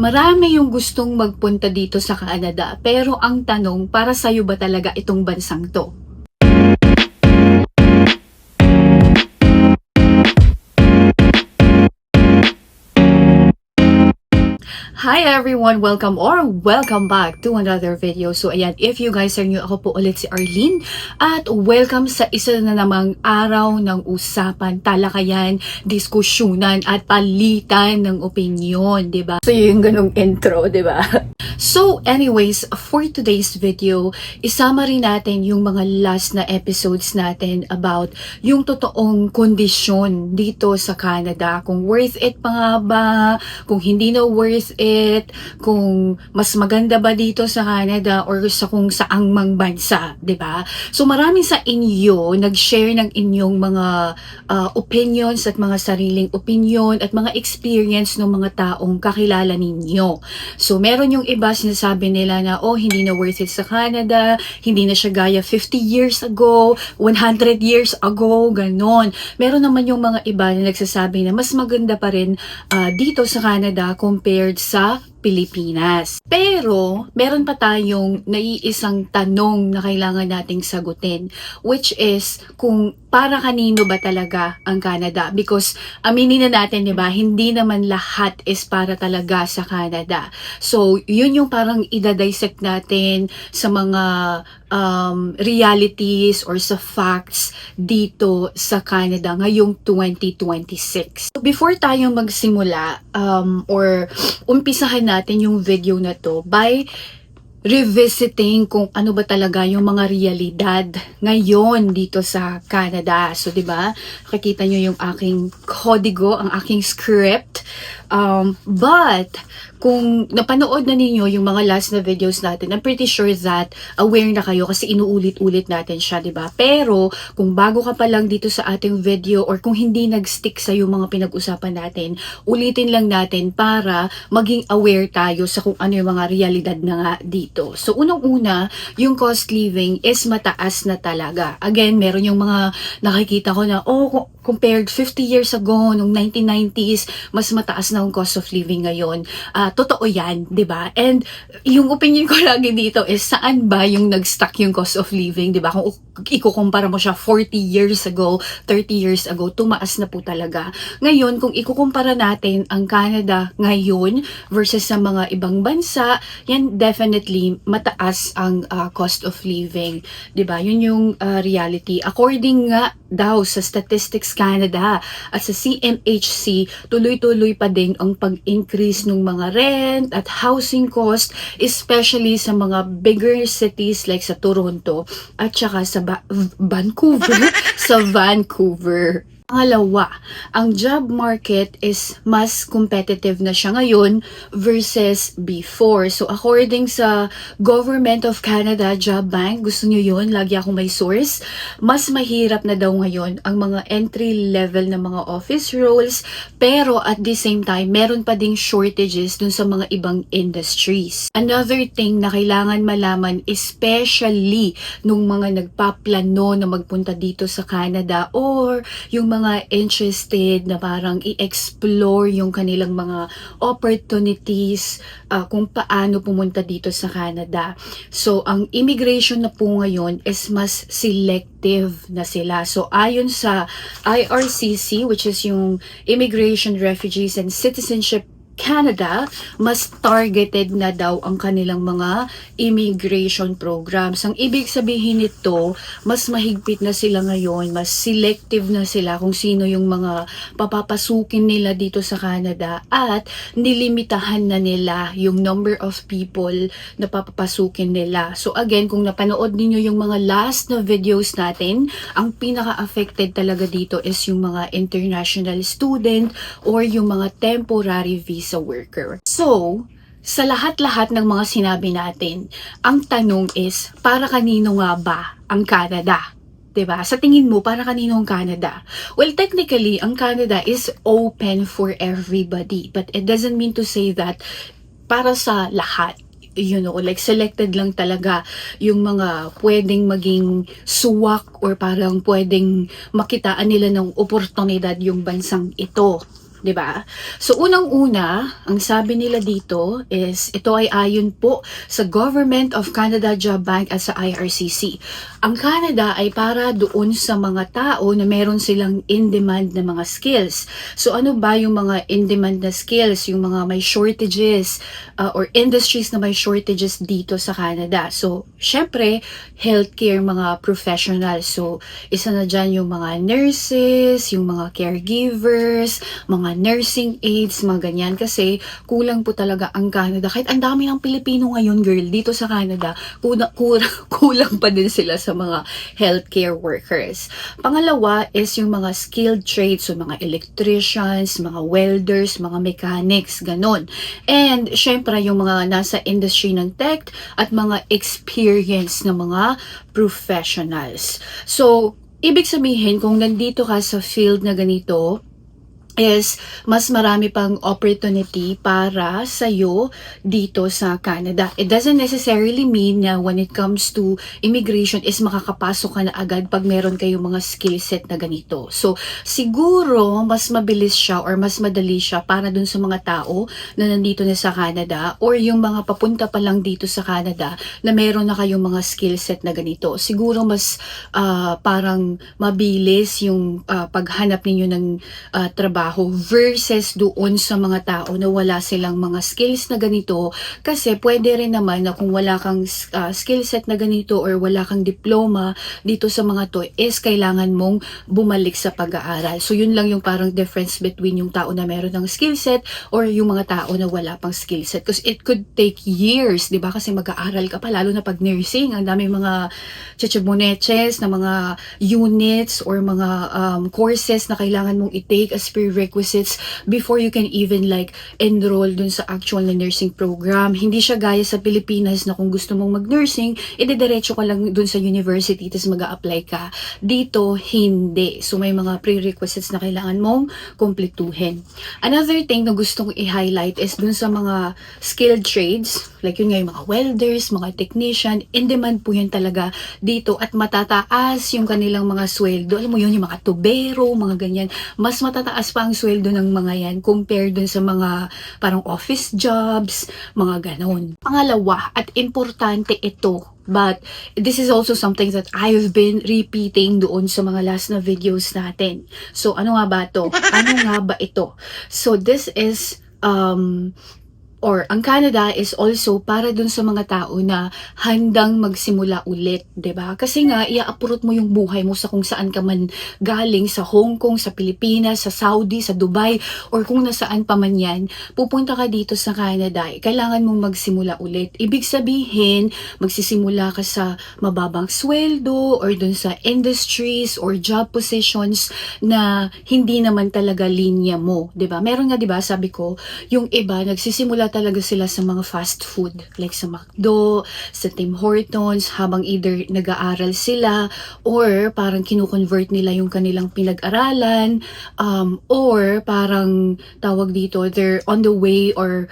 Marami yung gustong magpunta dito sa Canada, pero ang tanong, para sa'yo ba talaga itong bansang to? Hi everyone! Welcome back to another video. So ayan, if you guys are new, ako po ulit si Arlene at welcome sa isa na namang araw ng usapan, talakayan, diskusyunan at palitan ng opinyon, 'di ba? So yung ganung intro, 'di ba? So anyways, for today's video, isama rin natin yung mga last na episodes natin about yung totoong kondisyon dito sa Canada. Kung worth it pa nga ba, kung hindi na worth it, kung mas maganda ba dito sa Canada or sa kung saang mang bansa, 'di ba? So marami sa inyo nag-share ng inyong mga opinions at mga sariling opinion at mga experience ng mga taong kakilala ninyo. So meron yung iba sinasabi nila na hindi na worth it sa Canada, hindi na siya gaya 50 years ago, 100 years ago, ganon. Meron naman yung mga iba na nagsasabi na mas maganda pa rin dito sa Canada compared sa Pilipinas. Pero, meron pa tayong naiisang tanong na kailangan nating sagutin, which is kung para kanino ba talaga ang Canada? Because aminin na natin, 'di ba, hindi naman lahat is para talaga sa Canada. So, yun yung parang idadissect natin sa mga realities or sa facts dito sa Canada ngayong 2026. So, before tayo magsimula or umpisahan natin yung video na to by revisiting kung ano ba talaga yung mga realidad ngayon dito sa Canada. So, 'di ba? Nakikita nyo yung aking kodigo, ang aking script. But kung napanood na ninyo yung mga last na videos natin, I'm pretty sure that aware na kayo kasi inuulit-ulit natin siya, 'di ba? Pero kung bago ka pa lang dito sa ating video or kung hindi nag-stick sa yung mga pinag-usapan natin, ulitin lang natin para maging aware tayo sa kung ano yung mga realidad na nga dito. So unang-una, yung cost living is mataas na talaga. Again, meron yung mga nakikita ko na compared 50 years ago, nung 1990s, mas mataas na ang cost of living ngayon. Totoo yan, 'di ba? And yung opinion ko lagi dito is saan ba yung nag-stuck yung cost of living, 'di ba? Kung ikukumpara mo siya 40 years ago, 30 years ago, tumaas na po talaga. Ngayon, kung ikukumpara natin ang Canada ngayon versus sa mga ibang bansa, yan definitely mataas ang cost of living, 'di ba? Yun yung reality. According nga daw sa Statistics Canada at sa CMHC, tuloy-tuloy pa din ang pag-increase ng mga rent at housing cost, especially sa mga bigger cities like sa Toronto at saka sa Vancouver. Sa Vancouver. Pangalawa, ang job market is mas competitive na siya ngayon versus before. So, according sa Government of Canada Job Bank, gusto nyo yun, lagi akong may source, mas mahirap na daw ngayon ang mga entry level na mga office roles, pero at the same time, meron pa ding shortages dun sa mga ibang industries. Another thing na kailangan malaman, especially nung mga nagpaplano na magpunta dito sa Canada or yung mga interested na parang i-explore yung kanilang mga opportunities kung paano pumunta dito sa Canada. So, ang immigration na po ngayon is mas selective na sila. So, ayon sa IRCC, which is yung Immigration, Refugees and Citizenship Canada, mas targeted na daw ang kanilang mga immigration programs. Ang ibig sabihin nito, mas mahigpit na sila ngayon, mas selective na sila kung sino yung mga papapasukin nila dito sa Canada at nilimitahan na nila yung number of people na papapasukin nila. So again, kung napanood niyo yung mga last na videos natin, ang pinaka-affected talaga dito is yung mga international student or yung mga temporary visa worker. So, sa lahat-lahat ng mga sinabi natin, ang tanong is, para kanino nga ba ang Canada? 'Di ba? Sa tingin mo, para kanino ang Canada? Well, technically, ang Canada is open for everybody. But it doesn't mean to say that para sa lahat. Like selected lang talaga yung mga pwedeng maging suwak or parang pwedeng makitaan nila ng oportunidad yung bansang ito. 'di ba? So unang-una, ang sabi nila dito is ito ay ayon po sa Government of Canada Job Bank at sa IRCC. Ang Canada ay para doon sa mga tao na meron silang in-demand na mga skills. So ano ba yung mga in-demand na skills, yung mga may shortages or industries na may shortages dito sa Canada. So syempre, healthcare mga professionals. So isa na dyan yung mga nurses, yung mga caregivers, mga nursing aides, mga ganyan. Kasi kulang po talaga ang Canada. Kahit ang dami ng Pilipino ngayon, girl, dito sa Canada, kulang pa din sila sa mga healthcare workers. Pangalawa is yung mga skilled trades, so mga electricians, mga welders, mga mechanics, ganon. And syempre yung mga nasa industry ng tech at mga experience ng mga professionals. So, ibig sabihin kung nandito ka sa field na ganito, is mas marami pang opportunity para sa'yo dito sa Canada. It doesn't necessarily mean na when it comes to immigration is makakapasok ka na agad pag meron kayong mga skill set na ganito. So, siguro mas mabilis siya or mas madali siya para dun sa mga tao na nandito na sa Canada or yung mga papunta pa lang dito sa Canada na meron na kayong mga skill set na ganito. Siguro mas parang mabilis yung paghanap ninyo ng trabaho versus doon sa mga tao na wala silang mga skills na ganito, kasi pwede rin naman na kung wala kang skill set na ganito or wala kang diploma dito sa mga to is kailangan mong bumalik sa pag-aaral. So yun lang yung parang difference between yung tao na meron ng skill set or yung mga tao na wala pang skill set, because it could take years, di ba? Kasi mag-aaral ka pa, lalo na pag nursing, ang dami mga chichiboneches na mga units or mga courses na kailangan mong i-take as prerequisites before you can even like enroll dun sa actual na nursing program. Hindi siya gaya sa Pilipinas na kung gusto mong mag-nursing, idediretso ka lang dun sa university tapos mag-a-apply ka. Dito, hindi. So may mga prerequisites na kailangan mong kumpletuhin. Another thing na gustong i-highlight is dun sa mga skilled trades, like yun nga yung mga welders, mga technician, in demand po yan talaga dito at matataas yung kanilang mga sweldo. Alam mo yun, yung mga tubero, mga ganyan. Mas matataas pa ang sweldo ng mga yan compared dun sa mga parang office jobs, mga ganon. Pangalawa, at importante ito, but this is also something that I've been repeating doon sa mga last na videos natin. So, ano nga ba to? Ano nga ba ito? So, this is or ang Canada is also para dun sa mga tao na handang magsimula ulit, 'di ba? Kasi nga ia-uproot mo yung buhay mo sa kung saan ka man galing, sa Hong Kong, sa Pilipinas, sa Saudi, sa Dubai, or kung nasaan pa man 'yan. Pupunta ka dito sa Canada, kailangan mong magsimula ulit. Ibig sabihin, magsisimula ka sa mababang sweldo or dun sa industries or job positions na hindi naman talaga linya mo, 'di ba? Meron nga 'di ba, sabi ko, yung iba nagsisimula talaga sila sa mga fast food, like sa McDo, sa Tim Hortons, habang either nag-aaral sila or parang kinu-convert nila yung kanilang pinag-aralan, or parang tawag dito, they're on the way or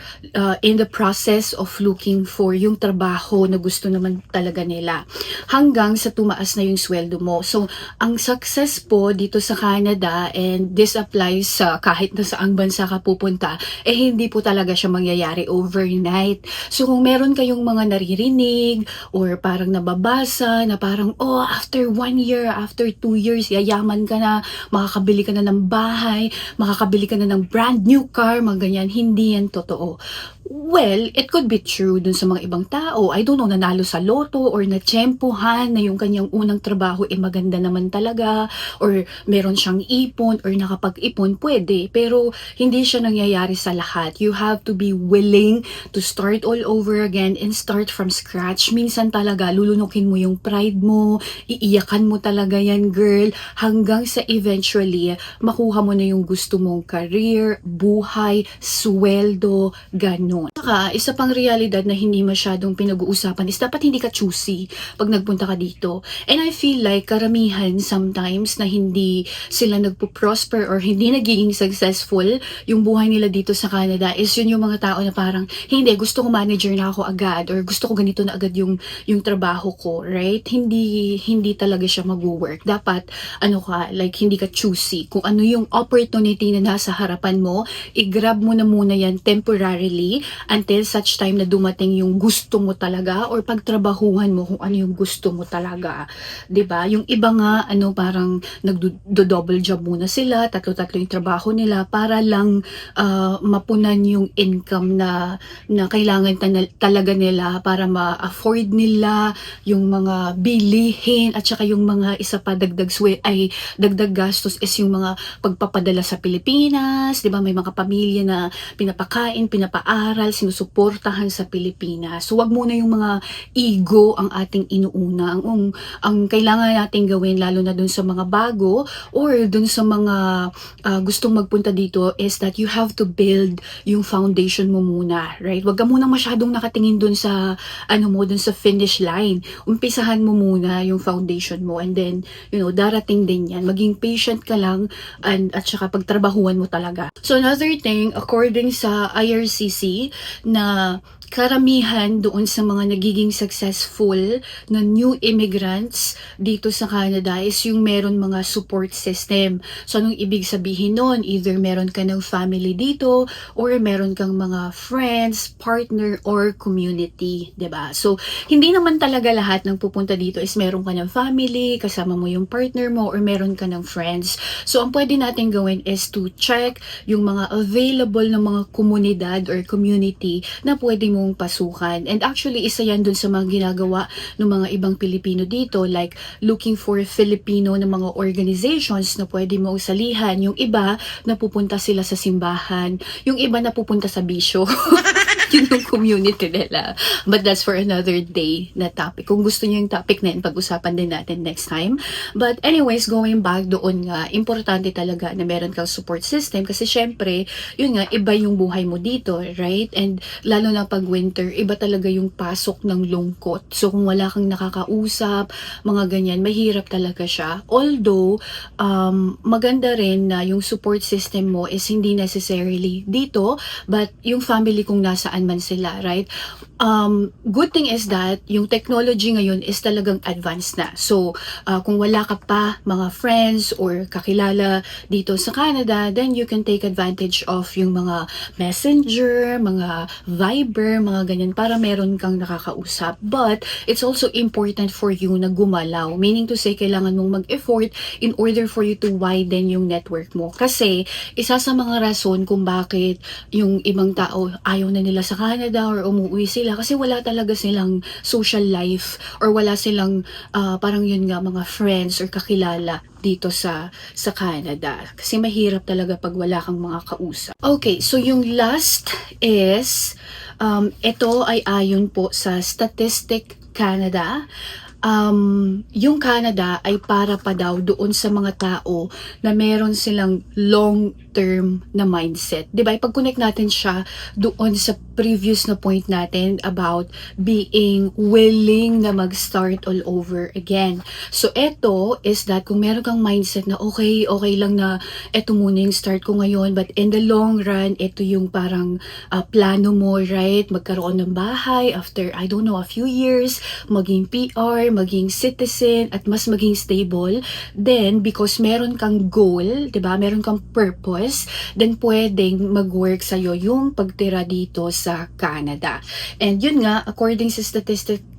in the process of looking for yung trabaho na gusto naman talaga nila hanggang sa tumaas na yung sweldo mo. So, ang success po dito sa Canada, and this applies sa kahit na saang bansa ka pupunta, hindi po talaga siya mangyayari overnight. So kung meron kayong mga naririnig or parang nababasa na parang, oh, after 1 year, after 2 years, yayaman ka na, makakabili ka na ng bahay, makakabili ka na ng brand new car, mga ganyan, hindi yan totoo. Well, it could be true dun sa mga ibang tao. I don't know, nanalo sa loto or natsyempohan na yung kanyang unang trabaho maganda naman talaga, or meron siyang ipon or nakapag-ipon, pwede. Pero hindi siya nangyayari sa lahat. You have to be willing to start all over again and start from scratch. Minsan talaga, lulunukin mo yung pride mo, iiyakan mo talaga yan, girl, hanggang sa eventually, makuha mo na yung gusto mong career, buhay, sweldo, gano'n. nun. Saka, isa pang realidad na hindi masyadong pinag-uusapan is dapat hindi ka choosy pag nagpunta ka dito. And I feel like karamihan sometimes na hindi sila nagpo-prosper or hindi nagiging successful yung buhay nila dito sa Canada is yun yung mga tao na parang, hindi, gusto ko manager na ako agad or gusto ko ganito na agad yung trabaho ko, right? Hindi talaga siya mag-work. Dapat, like, hindi ka choosy. Kung ano yung opportunity na nasa harapan mo, i-grab mo na muna yan temporarily until such time na dumating yung gusto mo talaga or pagtrabahuhan mo kung ano yung gusto mo talaga. 'Di ba? Yung iba nga, parang nagdo-double job muna sila, tatlo-tatlo yung trabaho nila para lang mapunan yung income na kailangan talaga nila para ma-afford nila yung mga bilihin at saka yung mga isa pa dagdag gastos is yung mga pagpapadala sa Pilipinas, 'di ba? May mga pamilya na pinapakain, pinapaaral, sinusuportahan sa Pilipinas. So wag muna yung mga ego ang ating inuuna. Ang kailangan nating gawin lalo na dun sa mga bago or dun sa mga gustong magpunta dito is that you have to build yung foundation mo muna, right? Wag ka muna masyadong nakatingin dun sa dun sa finish line. Umpisahan mo muna yung foundation mo and then, darating din yan. Maging patient ka lang at saka pagtrabahuan mo talaga. So another thing, according sa IRCC, na karamihan doon sa mga nagiging successful na new immigrants dito sa Canada is yung meron mga support system. So anong ibig sabihin nun? Either meron ka ng family dito or meron kang mga friends, partner, or community, 'di ba? So hindi naman talaga lahat ng pupunta dito is meron ka ng family, kasama mo yung partner mo, or meron ka ng friends. So ang pwede natin gawin is to check yung mga available na mga komunidad or community na pwede mong pasukan. And actually, isa yan dun sa mga ginagawa ng mga ibang Pilipino dito, like looking for Filipino na mga organizations na pwede mong salihan. Yung iba, napupunta sila sa simbahan. Yung iba, napupunta sa bisyo. Yun yung community nila. But that's for another day na topic. Kung gusto niyo yung topic na yun, pag-usapan din natin next time. But anyways, going back doon nga, importante talaga na meron kang support system kasi syempre, yun nga, iba yung buhay mo dito, right? And lalo na pag winter, iba talaga yung pasok ng lungkot. So kung wala kang nakakausap, mga ganyan, mahirap talaga siya. Although, maganda rin na yung support system mo is hindi necessarily dito, but yung family kung nasaan man sila, right? Good thing is that yung technology ngayon is talagang advanced na. So, kung wala ka pa mga friends or kakilala dito sa Canada, then you can take advantage of yung mga Messenger, mga Viber, mga ganyan para meron kang nakakausap. But, it's also important for you na gumalaw. Meaning to say, kailangan mong mag-effort in order for you to widen yung network mo. Kasi, isa sa mga rason kung bakit yung ibang tao ayaw na nila sa Canada or umuwi sila kasi wala talaga silang social life or wala silang parang yun nga mga friends or kakilala dito sa Canada. Kasi mahirap talaga pag wala kang mga kausap. Okay, so yung last is ito ay ayon po sa Statistic Canada. Yung Canada ay para pa daw doon sa mga tao na meron silang long-term na mindset. Diba? Ipag-connect natin siya doon sa previous na point natin about being willing na mag-start all over again. So, eto is that kung meron kang mindset na okay lang na eto muna yung start ko ngayon, but in the long run, eto yung parang plano mo, right? Magkaroon ng bahay after, I don't know, a few years, maging PR, maging citizen, at mas maging stable, then because meron kang goal, diba? Meron kang purpose, then pwedeng mag-work sa'yo yung pagtira dito sa Canada. And yun nga, according sa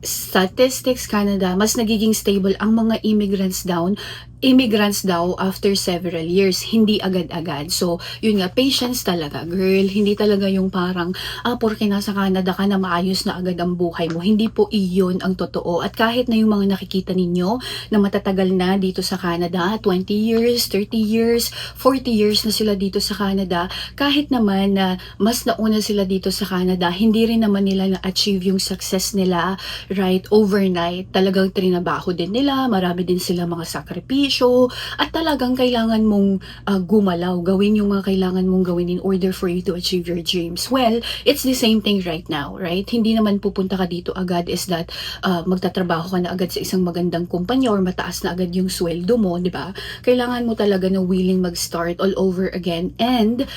Statistics Canada, mas nagiging stable ang mga immigrants daw after several years, hindi agad-agad. So, yun nga, patience talaga, girl. Hindi talaga yung parang, porke nasa Canada ka na maayos na agad ang buhay mo. Hindi po iyon ang totoo. At kahit na yung mga nakikita ninyo na matatagal na dito sa Canada, 20 years, 30 years, 40 years na sila dito sa Canada, kahit naman na mas nauna sila dito sa Canada, hindi rin naman nila na-achieve yung success nila, right, overnight. Talagang trinabaho din nila, marami din sila mga sakripisyo, sakripisyo at talagang kailangan mong gumalaw, gawin yung mga kailangan mong gawin in order for you to achieve your dreams. Well, it's the same thing right now, right? Hindi naman pupunta ka dito agad is that magtatrabaho ka na agad sa isang magandang kumpanya or mataas na agad yung sweldo mo, di ba? Kailangan mo talaga na willing mag-start all over again and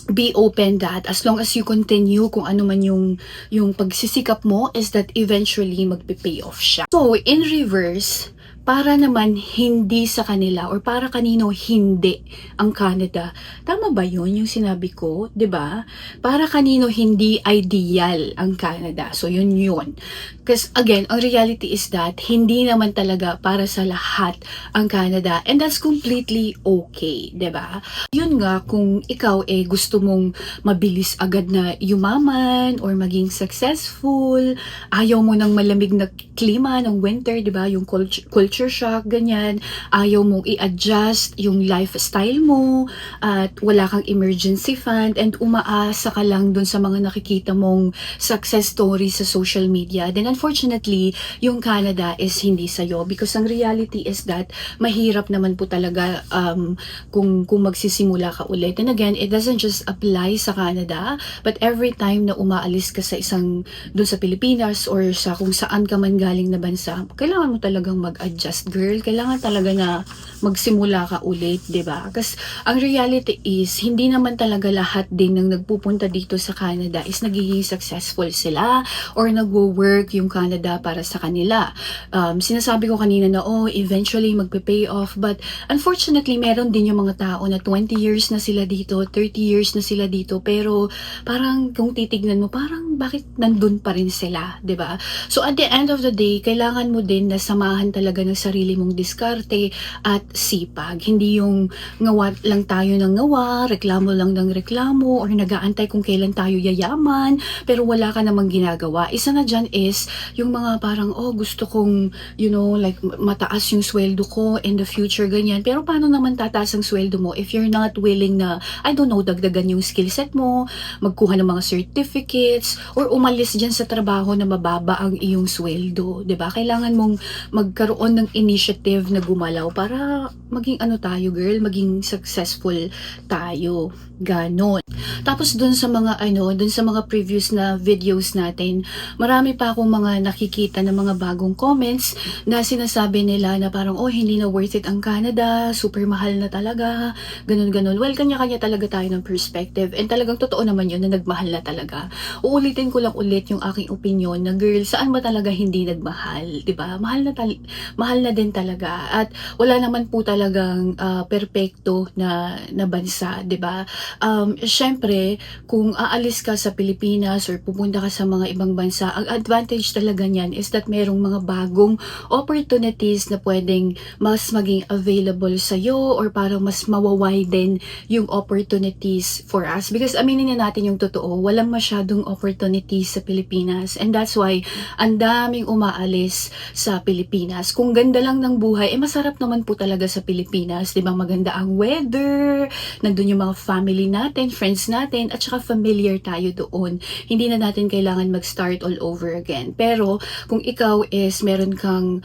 be open that as long as you continue kung ano man yung pagsisikap mo is that eventually magpe-pay off siya. So, in reverse, para naman hindi sa kanila or para kanino hindi ang Canada. Tama ba yun yung sinabi ko? 'Di ba? Para kanino hindi ideal ang Canada. So yun. Because again, ang reality is that hindi naman talaga para sa lahat ang Canada and that's completely okay, 'di ba? Yun nga, kung ikaw gusto mong mabilis agad na yumaman or maging successful, ayaw mo ng malamig na klima ng winter, 'di ba? Yung culture shock, ganyan. Ayaw mong i-adjust yung lifestyle mo at wala kang emergency fund and umaasa ka lang dun sa mga nakikita mong success stories sa social media. Then unfortunately, yung Canada is hindi sa'yo because ang reality is that mahirap naman po talaga kung magsisimula ka ulit. And again, it doesn't just apply sa Canada, but every time na umaalis ka sa dun sa Pilipinas or sa kung saan ka man galing na bansa, kailangan mo talagang mag-adjust, girl. Kailangan talaga na magsimula ka ulit, 'di ba? Kasi ang reality is hindi naman talaga lahat din ng nagpupunta dito sa Canada is nagiging successful sila or nagwo-work yung Canada para sa kanila. Sinasabi ko kanina na eventually magpe-pay off, but unfortunately meron din yung mga tao na 20 years na sila dito, 30 years na sila dito, pero parang kung titignan mo, parang bakit nandun pa rin sila, 'di ba? So at the end of the day, kailangan mo din na samahan talaga ng sarili mong diskarte at sipag. Hindi yung ngawa lang tayo ng ngawa, reklamo lang ng reklamo, or nag-aantay kung kailan tayo yayaman, pero wala ka namang ginagawa. Isa na dyan is yung mga parang, gusto kong, like mataas yung sweldo ko in the future, ganyan. Pero paano naman tataas ang sweldo mo if you're not willing na, I don't know, dagdagan yung skill set mo, magkuha ng mga certificates, or umalis dyan sa trabaho na mababa ang iyong sweldo, 'di ba? Kailangan mong magkaroon ng initiative na gumalaw para maging tayo, girl, maging successful tayo. Ganon. Tapos dun sa mga previous na videos natin, marami pa akong mga nakikita na mga bagong comments na sinasabi nila na parang hindi na worth it ang Canada, super mahal na talaga, ganun. Well, kanya-kanya talaga tayo ng perspective and talagang totoo naman yun na nagmahal na talaga. Uulitin ko lang ulit yung aking opinion na, girl, saan ba talaga hindi nagmahal, 'di ba? Mahal na din talaga at wala naman po talagang perpekto na bansa, 'di ba? Syempre, kung aalis ka sa Pilipinas or pupunta ka sa mga ibang bansa, ang advantage talaga niyan is that merong mga bagong opportunities na pwedeng mas maging available sa'yo or parang mas mawawiden yung opportunities for us. Because aminin na natin yung totoo, walang masyadong opportunities sa Pilipinas and that's why ang daming umaalis sa Pilipinas. Kung ganda lang ng buhay, masarap naman po talaga sa Pilipinas, 'di ba? Maganda ang weather, nandun yung mga family natin, friends natin, at saka familiar tayo doon. Hindi na natin kailangan mag-start all over again. Pero kung ikaw is meron kang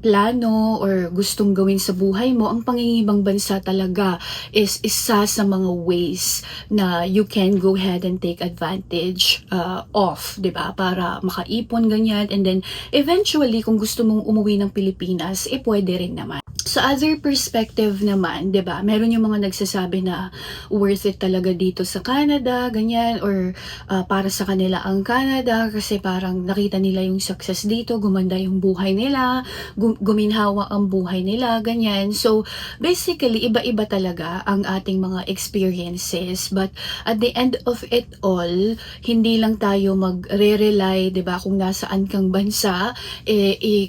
plano or gustong gawin sa buhay mo, ang pangingibang bansa talaga is isa sa mga ways na you can go ahead and take advantage of, 'di ba? Para makaipon ganyan and then eventually kung gusto mong umuwi ng Pilipinas, pwede rin naman. Sa other perspective naman, 'di ba? Meron yung mga nagsasabi na worth it talaga dito sa Canada, ganyan, or para sa kanila ang Canada kasi parang nakita nila yung success dito, gumanda yung buhay nila, guminhawa ang buhay nila, ganyan. So, basically, iba-iba talaga ang ating mga experiences. But at the end of it all, hindi lang tayo magre-rely, 'di ba? Kung nasaan kang bansa,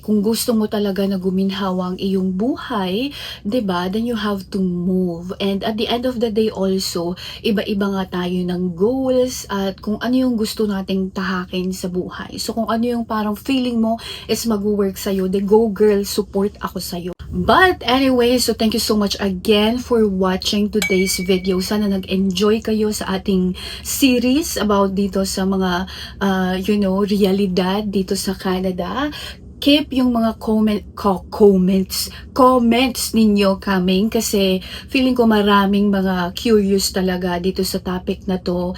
kung gusto mo talaga na guminhawa ang iyong buhay, 'di ba? Then you have to move. And at the end of the day also, iba-iba nga tayo ng goals at kung ano yung gusto nating tahakin sa buhay. So kung ano yung parang feeling mo is mag-work sa'yo, then go girl, support ako sa'yo. But anyway, so thank you so much again for watching today's video. Sana nag-enjoy kayo sa ating series about dito sa mga, realidad dito sa Canada. keep yung mga comments ninyo coming kasi feeling ko maraming mga curious talaga dito sa topic na to,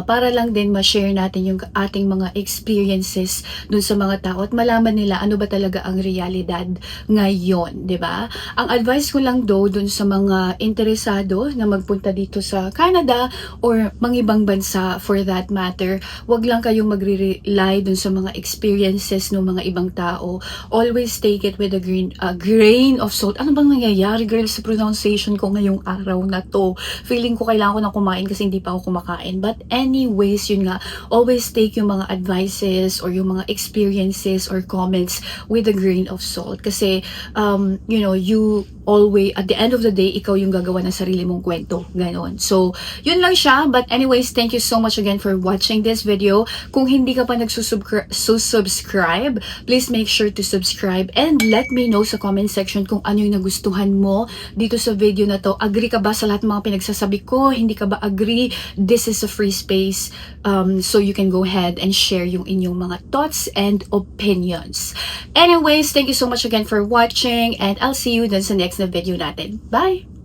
para lang din ma-share natin yung ating mga experiences dun sa mga tao at malaman nila ano ba talaga ang realidad ngayon, 'di ba? Ang advice ko lang dun sa mga interesado na magpunta dito sa Canada or mga ibang bansa for that matter, wag lang kayong magre-rely dun sa mga experiences ng mga ibang tao. Always take it with a grain of salt. Ano bang nangyayari, girl, sa pronunciation ko ngayong araw na to? Feeling ko kailangan ko na kumain kasi hindi pa ako kumakain. But anyways, yun nga, always take yung mga advices or yung mga experiences or comments with a grain of salt. Kasi, you always, at the end of the day, ikaw yung gagawa ng sarili mong kwento. Ganon. So, yun lang siya. But anyways, thank you so much again for watching this video. Kung hindi ka pa nagsusubscribe, please make sure to subscribe and let me know sa comment section kung ano yung nagustuhan mo dito sa video na to. Agree ka ba sa lahat ng mga pinagsasabi ko? Hindi ka ba agree? This is a free space, so you can go ahead and share yung inyong mga thoughts and opinions. Anyways, thank you so much again for watching and I'll see you then sa next na video natin. Bye!